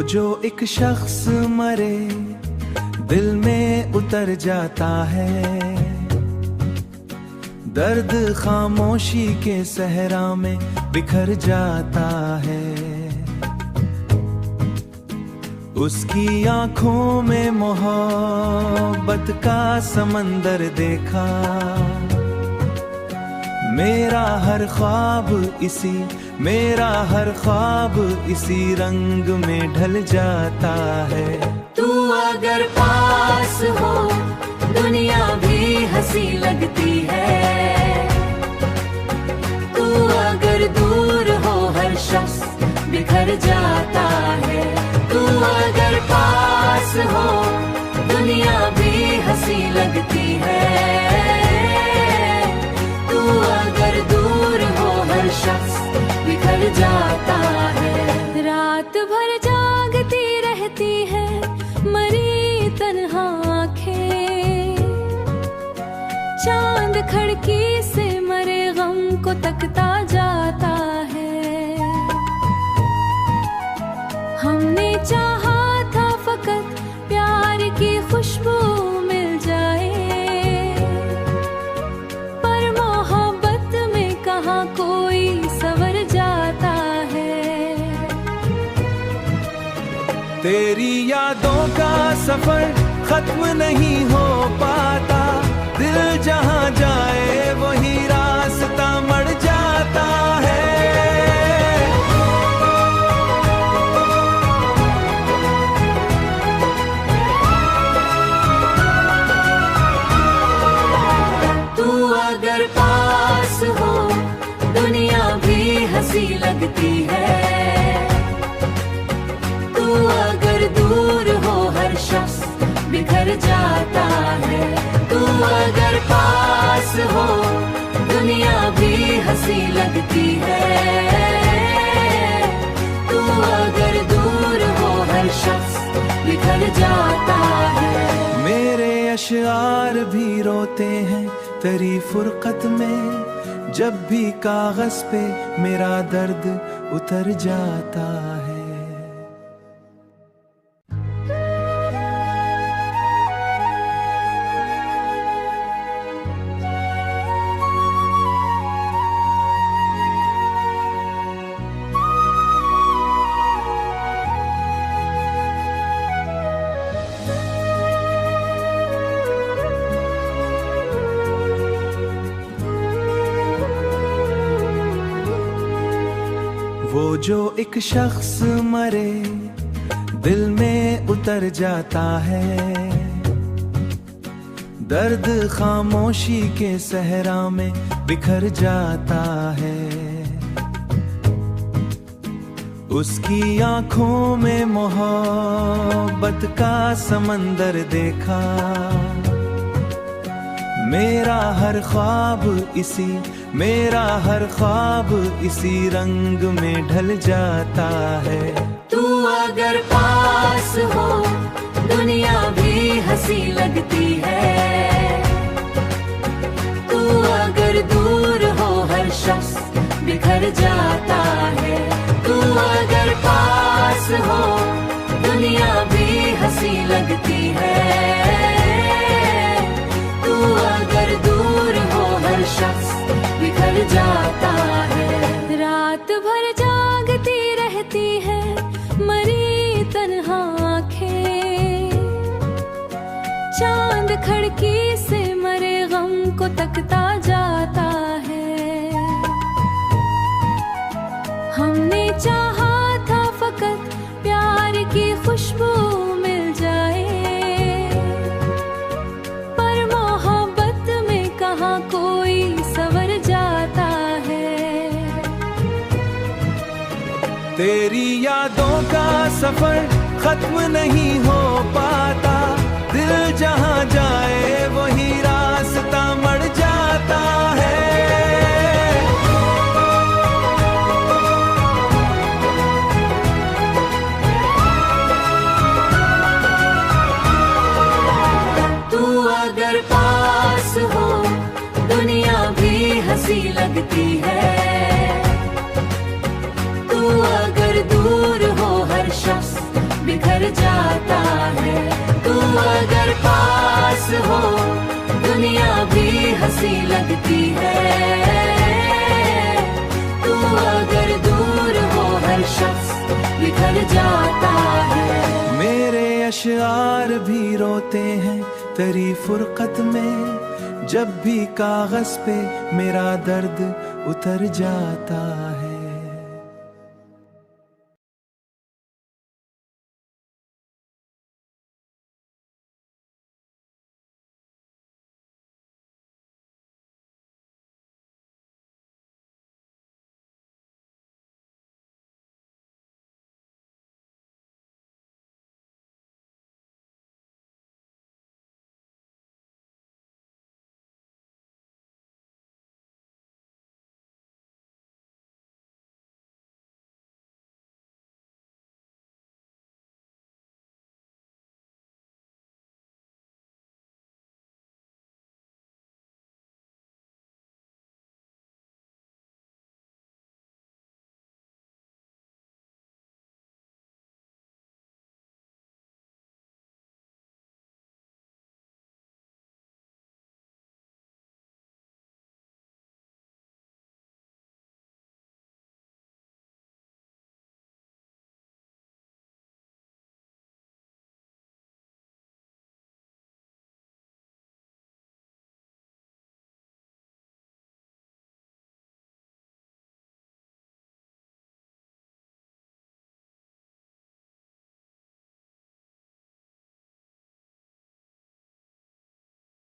जो एक शख्स मरे दिल में उतर जाता है, दर्द खामोशी के सहरा में बिखर जाता है। उसकी आंखों में मोहब्बत का समंदर देखा, मेरा हर ख्वाब इसी रंग में ढल जाता है। तू अगर पास हो दुनिया भी हंसी लगती है, तू अगर दूर हो हर शख्स बिखर जाता है। तू अगर पास हो दुनिया भी हंसी लगती है, तू अगर दूर हो हर शख्स बिखर जाता है। रात भर जागती रहती है मरी तन्हा आँखें, चांद खिड़की से मरे गम को तकता जाता है। हमने चाहा था फकत प्यार की खुशबू मिल जाए, पर मोहब्बत में कहाँ कोई सवर जाता है। तेरी यादों का सफर खत्म नहीं हो पाता, दिल जहाँ जाए वही रास्ता मर जाता है। तू अगर पास हो दुनिया भी हंसी लगती है, तू अगर दूर हो हर शख्स बिखर जाता है। तू अगर पास हो दुनिया भी हंसी लगती है, तू अगर दूर हो हर शख्स बिखर जाता है। मेरे अशआर भी रोते हैं तेरी फुरकत में, जब भी कागज पे मेरा दर्द उतर जाता है। वो जो एक शख्स मरे दिल में उतर जाता है, दर्द खामोशी के सहरा में बिखर जाता है। उसकी आंखों में मोहब्बत का समंदर देखा, मेरा हर ख्वाब इसी रंग में ढल जाता है। तू अगर पास हो दुनिया भी हंसी लगती है, तू अगर दूर हो हर शख्स बिखर जाता है। तू अगर पास हो दुनिया भी हंसी लगती है, तू अगर दूर हो हर शख्स बिखर जाता है। रात भर जागती रहती है मरी तन्हा आँखें, चांद खिड़की से मरे गम को तकता जाता है। हमने चाहा था फकत प्यार की खुशबू मिल जाए, पर मोहब्बत में कहाँ कोई सवर जाता है। तेरी यादों का सफर खत्म नहीं हो पाता, दिल जहाँ जाए वही रास्ता मर जाता है। तू अगर पास हो दुनिया भी हंसी लगती है, तू अगर दूर हो हर शख्स जाता है। तू अगर पास हो दुनिया भी हंसी लगती है, तू अगर दूर हो हर शख्स बिखर जाता है। मेरे अशआर भी रोते हैं तेरी फुरकत में, जब भी कागज पे मेरा दर्द उतर जाता है।